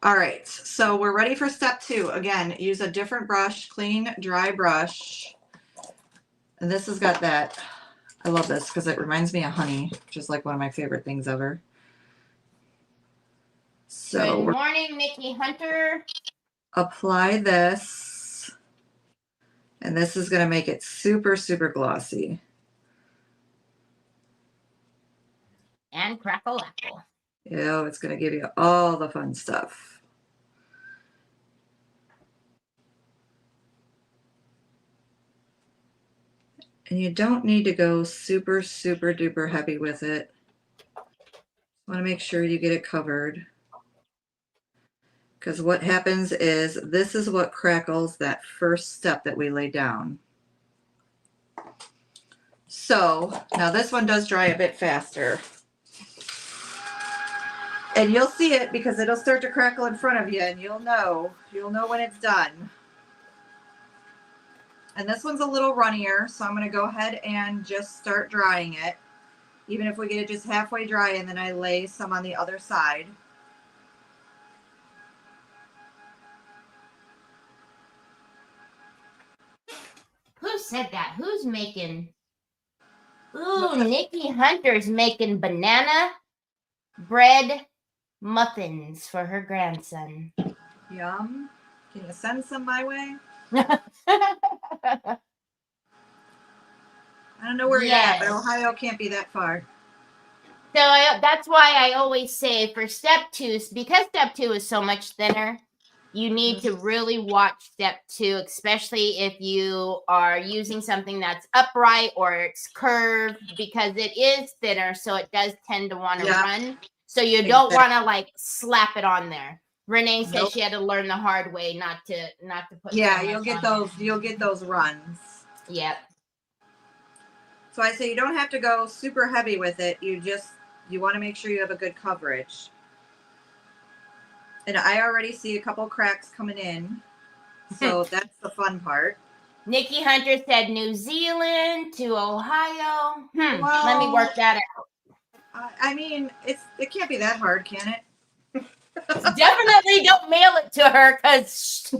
All right, so we're ready for step 2. Again, use a different brush, clean, dry brush. And this has got that. I love this because it reminds me of honey, which is like one of my favorite things ever. So good morning, Nikki Hunter. Apply this. And this is going to make it super, super glossy. And crackle apple. Yeah, it's going to give you all the fun stuff. And you don't need to go super, super duper heavy with it. Want to make sure you get it covered. Because what happens is this is what crackles that first step that we laid down. So now this one does dry a bit faster. And you'll see it because it'll start to crackle in front of you and you'll know when it's done. And this one's a little runnier, so I'm going to go ahead and just start drying it. Even if we get it just halfway dry and then I lay some on the other side. Who said that? Who's making? Ooh, Nikki Hunter's making banana bread muffins for her grandson. Yum. Can you send some my way? I don't know where you're at, but Ohio can't be that far. So that's why I always say for step 2, because step 2 is so much thinner, you need to really watch step 2, especially if you are using something that's upright or it's curved, because it is thinner, so it does tend to want to run. So you don't want to like slap it on there. Renee said she had to learn the hard way not to put. Yeah, you'll get those runs. Yep. So I say you don't have to go super heavy with it. You want to make sure you have a good coverage. And I already see a couple cracks coming in. So that's the fun part. Nikki Hunter said New Zealand to Ohio. Well, let me work that out. I mean, it can't be that hard, can it? Definitely don't mail it to her because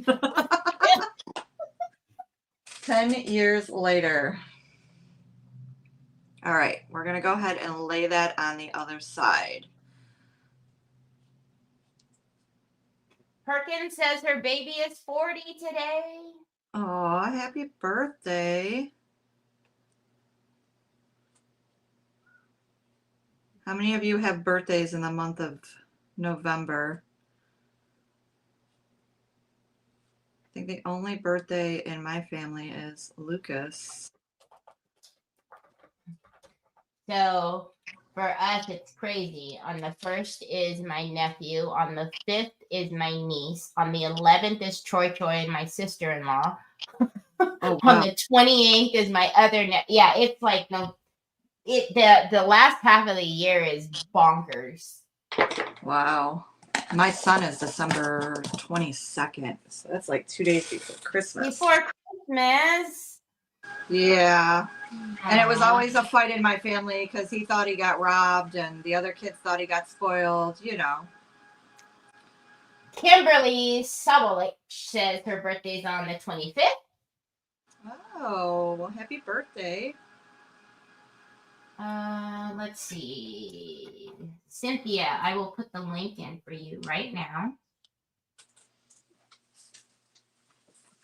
10 years later. All right, we're going to go ahead and lay that on the other side. Perkins says her baby is 40 today. Oh, happy birthday. How many of you have birthdays in the month of November? I think the only birthday in my family is Lucas. So for us, it's crazy. On the 1st is my nephew. On the 5th is my niece. On the 11th is Troy and my sister-in-law. Oh, wow. On the 28th is my other Yeah, it's like the last half of the year is bonkers. Wow. My son is December 22nd. So that's like 2 days before Christmas. Before Christmas. Yeah. And it was always a fight in my family because he thought he got robbed and the other kids thought he got spoiled, you know. Kimberly Sabolich says her birthday's on the 25th. Oh, well, happy birthday. Let's see. Cynthia, I will put the link in for you right now.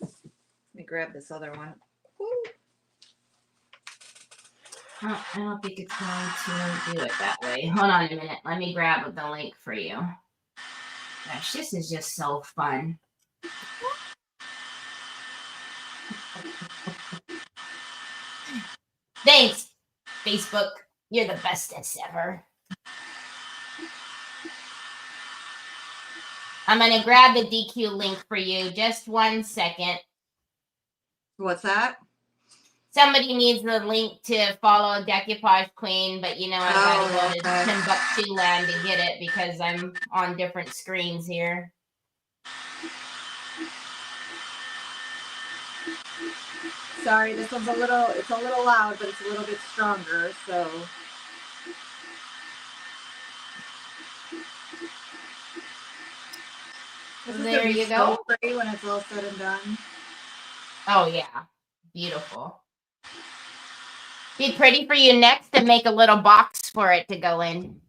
Let me grab this other one. Oh, I don't think it's going to do it that way. Hold on a minute. Let me grab the link for you. Gosh, this is just so fun. Thanks, Facebook. You're the bestest ever. I'm going to grab the DQ link for you. Just 1 second. What's that? Somebody needs the link to follow Decoupage Queen, but you know I gotta go to Timbuktu land to get it because I'm on different screens here. Sorry, this one's it's a little loud, but it's a little bit stronger, so. There you go. When it's all said and done. Oh yeah, beautiful. Be pretty for you next to make a little box for it to go in.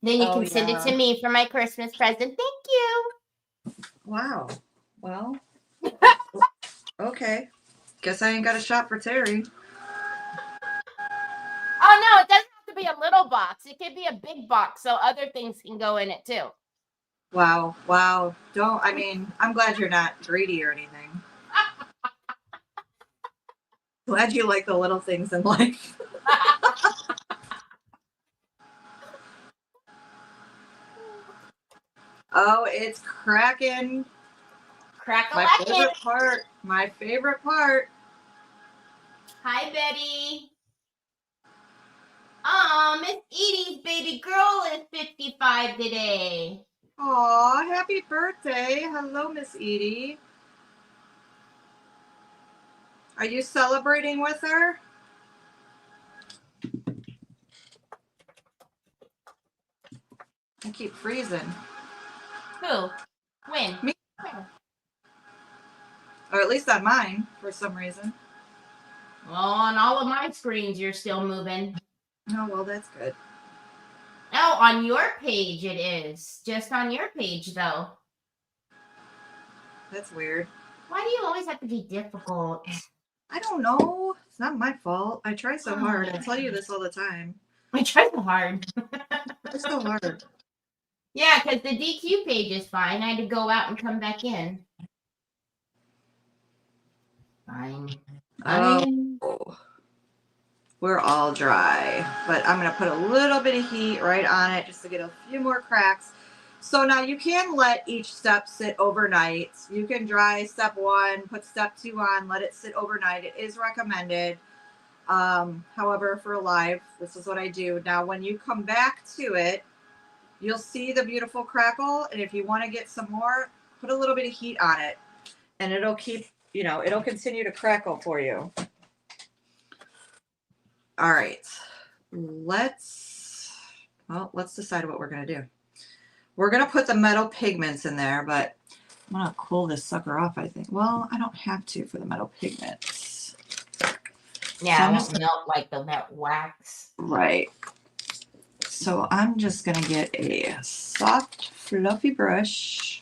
Then you can send it to me for my Christmas present. Thank you. Wow. Well, okay. Guess I ain't got a shop for Teri. Oh no, it doesn't have to be a little box. It could be a big box so other things can go in it too. Wow. I'm glad you're not greedy or anything. Glad you like the little things in life. Oh, it's cracking. My favorite part. My favorite part. Hi, Betty. Oh, Miss Edie's baby girl is 55 today. Aw, happy birthday. Hello, Miss Edie. Are you celebrating with her? I keep freezing. Who? When? Me. Or at least on mine, for some reason. Well, on all of my screens, you're still moving. Oh, well, that's good. Oh, on your page it is. Just on your page, though. That's weird. Why do you always have to be difficult? I don't know. It's not my fault. I try so hard. I tell you this all the time. I try so hard. It's so hard. Yeah, because the DQ page is fine. I had to go out and come back in. Fine. Oh, we're all dry, but I'm going to put a little bit of heat right on it just to get a few more cracks. So now you can let each step sit overnight. You can dry step 1, put step 2 on, let it sit overnight. It is recommended. However, for live, this is what I do. Now, when you come back to it, you'll see the beautiful crackle. And if you want to get some more, put a little bit of heat on it and it'll keep, it'll continue to crackle for you. All right, let's decide what we're going to do. We're going to put the metal pigments in there, but I'm going to cool this sucker off, I think. Well, I don't have to for the metal pigments. Yeah, so it won't melt like the wet wax. Right. So I'm just going to get a soft, fluffy brush.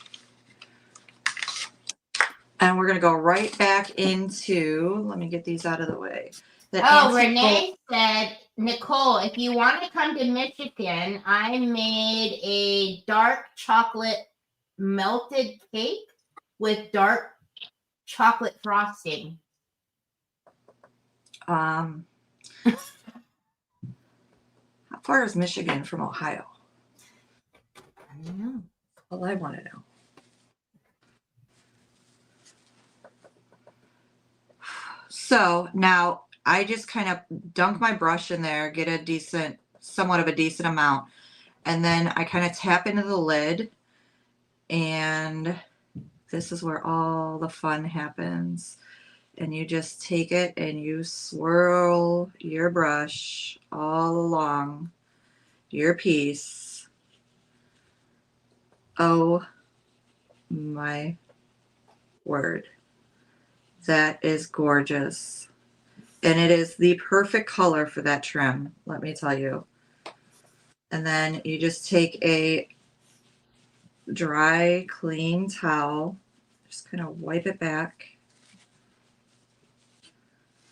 And we're going to go right back into, let me get these out of the way. Renee said, Nicole, if you want to come to Michigan, I made a dark chocolate melted cake with dark chocolate frosting. How far is Michigan from Ohio? I don't know. Well, I want to know. So now I just kind of dunk my brush in there, get somewhat of a decent amount. And then I kind of tap into the lid. And this is where all the fun happens. And you just take it and you swirl your brush all along your piece. Oh my word. That is gorgeous. And it is the perfect color for that trim, let me tell you. And then you just take a dry, clean towel, just kind of wipe it back.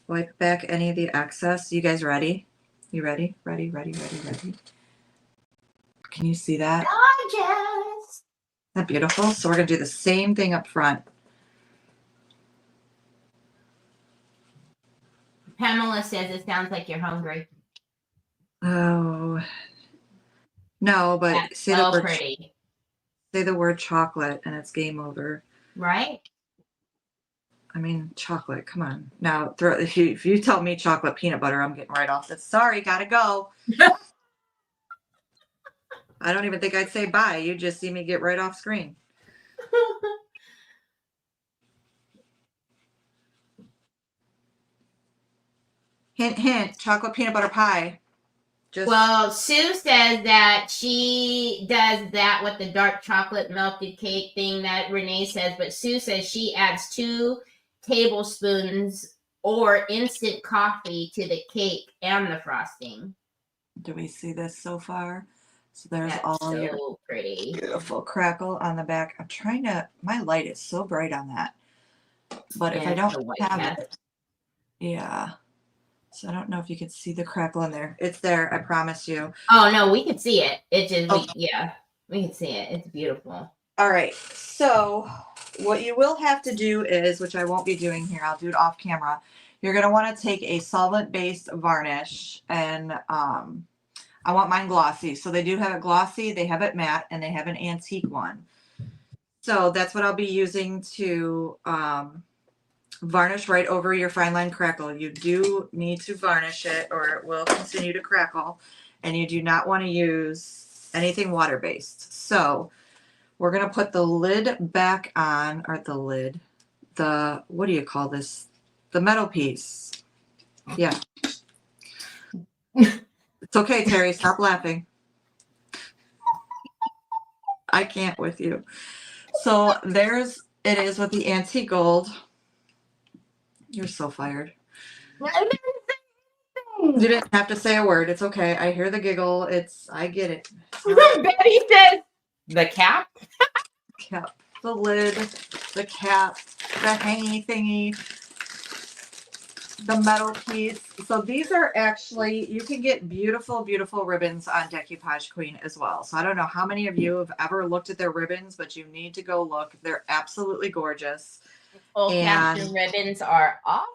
Wipe back any of the excess. You guys ready? You ready? Ready. Can you see that? Gorgeous. Isn't that beautiful? So we're going to do the same thing up front. Pamela says it sounds like you're hungry. Oh. No, but That's so pretty. Say the word chocolate and it's game over. Right? I mean, chocolate. Come on. Now, if you tell me chocolate peanut butter, I'm getting right off this. Sorry, gotta go. I don't even think I'd say bye. You just see me get right off screen. Hint, hint. Chocolate peanut butter pie. Well, Sue says that she does that with the dark chocolate melted cake thing that Renee says, but Sue says she adds 2 tablespoons or instant coffee to the cake and the frosting. Do we see this so far? So there's That's all so your pretty. beautiful crackle on the back. I'm trying to, my light is so bright on that. But if I don't have it, yeah. So I don't know if you can see the crackle in there. It's there, I promise you. Oh no, we can see it. It just we can see it. It's beautiful. All right. So what you will have to do is, which I won't be doing here, I'll do it off camera. You're going to want to take a solvent-based varnish, and I want mine glossy. So they do have it glossy, they have it matte, and they have an antique one. So that's what I'll be using to varnish right over your fine line crackle. You do need to varnish it or it will continue to crackle, and you do not want to use anything water-based. So we're going to put the lid back on, or the, what do you call this? The metal piece. Yeah. It's okay, Teri, stop laughing. I can't with you. So it is with the antique gold. You're so fired. You didn't have to say a word. It's okay. I hear the giggle. I get it. Betty says the cap. Cap. The lid, the cap, the hangy thingy, the metal piece. So these are actually, you can get beautiful, beautiful ribbons on Decoupage Queen as well. So I don't know how many of you have ever looked at their ribbons, but you need to go look. They're absolutely gorgeous. Full caption ribbons are awesome.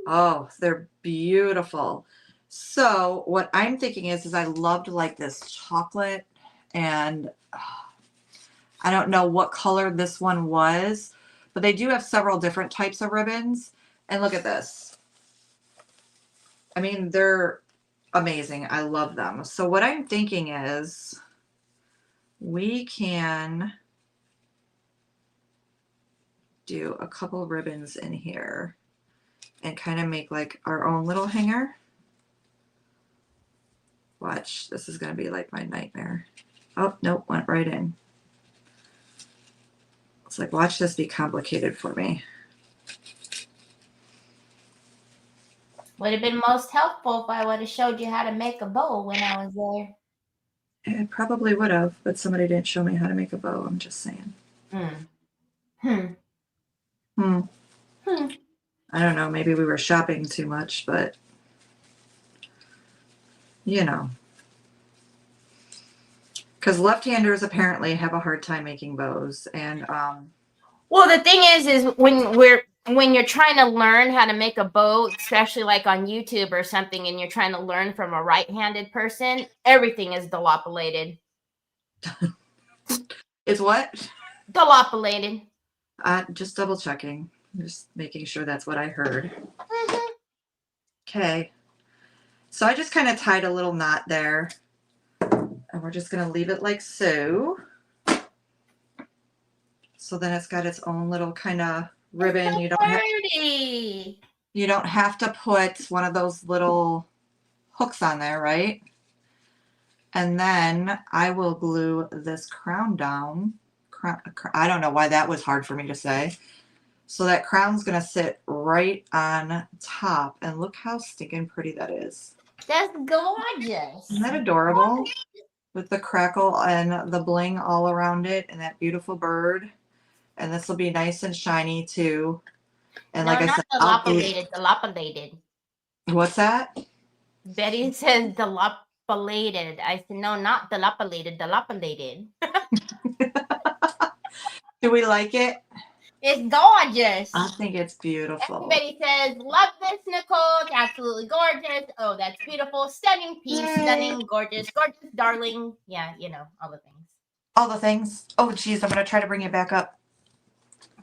Oh, they're beautiful. So what I'm thinking is I loved like this chocolate, and I don't know what color this one was, but they do have several different types of ribbons. And look at this. I mean, they're amazing. I love them. So what I'm thinking is we can do a couple ribbons in here and kind of make like our own little hanger. Watch, this is going to be like my nightmare. Oh, nope, went right in. It's like, watch this be complicated for me. Would have been most helpful if I would have showed you how to make a bow when I was there. It probably would have, but somebody didn't show me how to make a bow. I'm just saying. I don't know. Maybe we were shopping too much, but you know. Because left-handers apparently have a hard time making bows. And well, the thing is when you're trying to learn how to make a bow, especially like on YouTube or something, and you're trying to learn from a right-handed person, everything is dilapidated. It's what? Dilapidated. Just double checking. Just making sure that's what I heard. Okay. So I just kind of tied a little knot there. And we're just going to leave it like so. So then it's got its own little kind of ribbon. So you don't have to put one of those little hooks on there, right? And then I will glue this crown down. I don't know why that was hard for me to say. So that crown's going to sit right on top. And look how stinking pretty that is. That's gorgeous. Isn't that adorable? With the crackle and the bling all around it and that beautiful bird. And this will be nice and shiny too. And no, like I said, dilapidated. What's that? Betty says dilapidated. I said, no, not dilapidated. Do we like it? It's gorgeous. I think it's beautiful. Everybody says, love this, Nicole. It's absolutely gorgeous. Oh, that's beautiful. Stunning piece. Yay. Stunning, gorgeous, gorgeous, darling. Yeah, you know, all the things. All the things. Oh, geez, I'm going to try to bring it back up.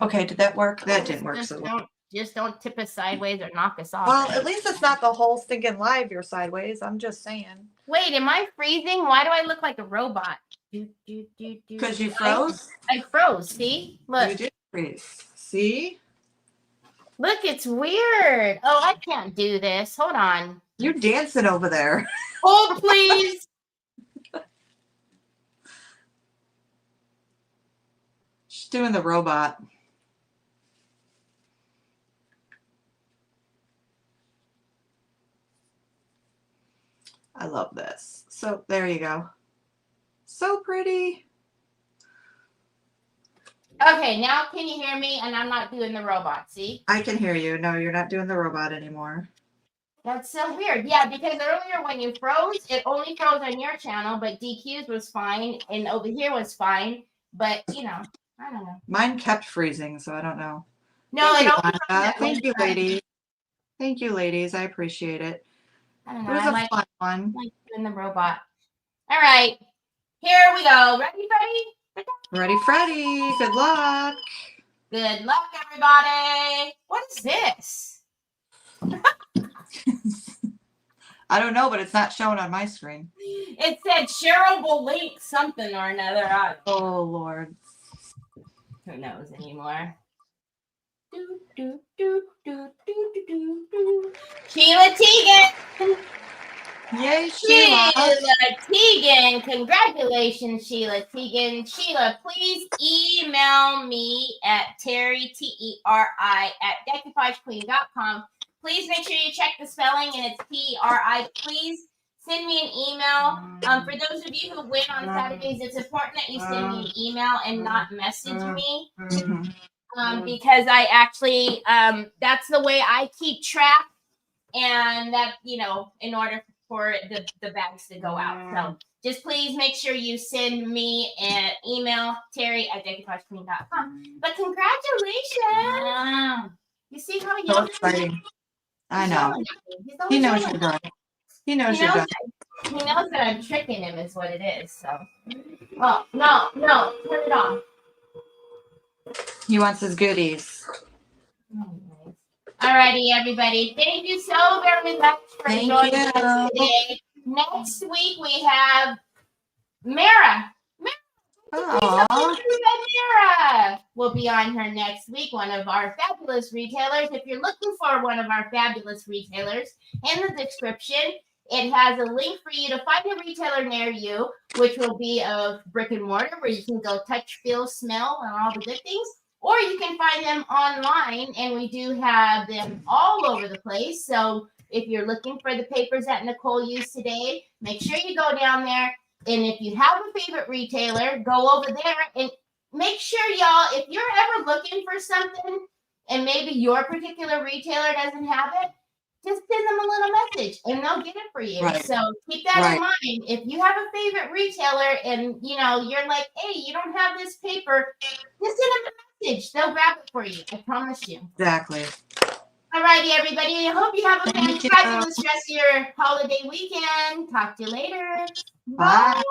Okay, did that work? That didn't work so well. Just don't tip us sideways or knock us off. Well, at least it's not the whole stinking live you're sideways. I'm just saying. Wait, am I freezing? Why do I look like a robot? Because you froze? I froze, see? Look. You did freeze. See? Look, it's weird. Oh, I can't do this. Hold on. You're dancing over there. Hold, please. She's doing the robot. I love this. So there you go. So pretty. Okay, now can you hear me? And I'm not doing the robot, see? I can hear you. No, you're not doing the robot anymore. That's so weird. Yeah, because earlier when you froze, it only froze on your channel, but DQ's was fine, and over here was fine. But, you know, I don't know. Mine kept freezing, so I don't know. No, Thank it you, only Anna. Thank you, ladies. Thank you, ladies. I appreciate it. I don't know. It was I a like, fun one. I like doing the robot. All right. Here we go. Ready, Freddie? Ready, Freddie. Good luck. Good luck, everybody. What is this? I don't know, but it's not showing on my screen. It said shareable link something or another. Oh, Lord. Who knows anymore? Sheila Teagan. Yay, Sheila. Sheila Teagan. Congratulations, Sheila Teagan. Sheila, please email me at Teri, Teri, @decoupagequeen.com. Please make sure you check the spelling, and it's Teri. Please send me an email. For those of you who win on Saturdays, it's important that you send me an email and not message me. Because I actually, that's the way I keep track, and that, you know, in order for the bags to go out. So just please make sure you send me an email, Teri@decoupagequeen.com. But congratulations! You see how So exciting. I know. He knows you're done. He knows you're done. He knows that I'm tricking him is what it is. So, well, no, turn it on. He wants his goodies. Alrighty, everybody. Thank you so very much for joining us today. Next week we have Mara. Mara will be on her next week, one of our fabulous retailers. If you're looking for one of our fabulous retailers, in the description, it has a link for you to find a retailer near you, which will be of brick and mortar, where you can go touch, feel, smell, and all the good things. Or you can find them online, and we do have them all over the place. So if you're looking for the papers that Nicole used today, make sure you go down there. And if you have a favorite retailer, go over there and make sure, y'all, if you're ever looking for something and maybe your particular retailer doesn't have it, just send them a little message and they'll get it for you. Right. So keep that in mind. If you have a favorite retailer and, you know, you're like, hey, you don't have this paper, just send them a message. They'll grab it for you. I promise you. Exactly. All righty, everybody. I hope you have a fabulous rest of your holiday weekend. Talk to you later. Bye.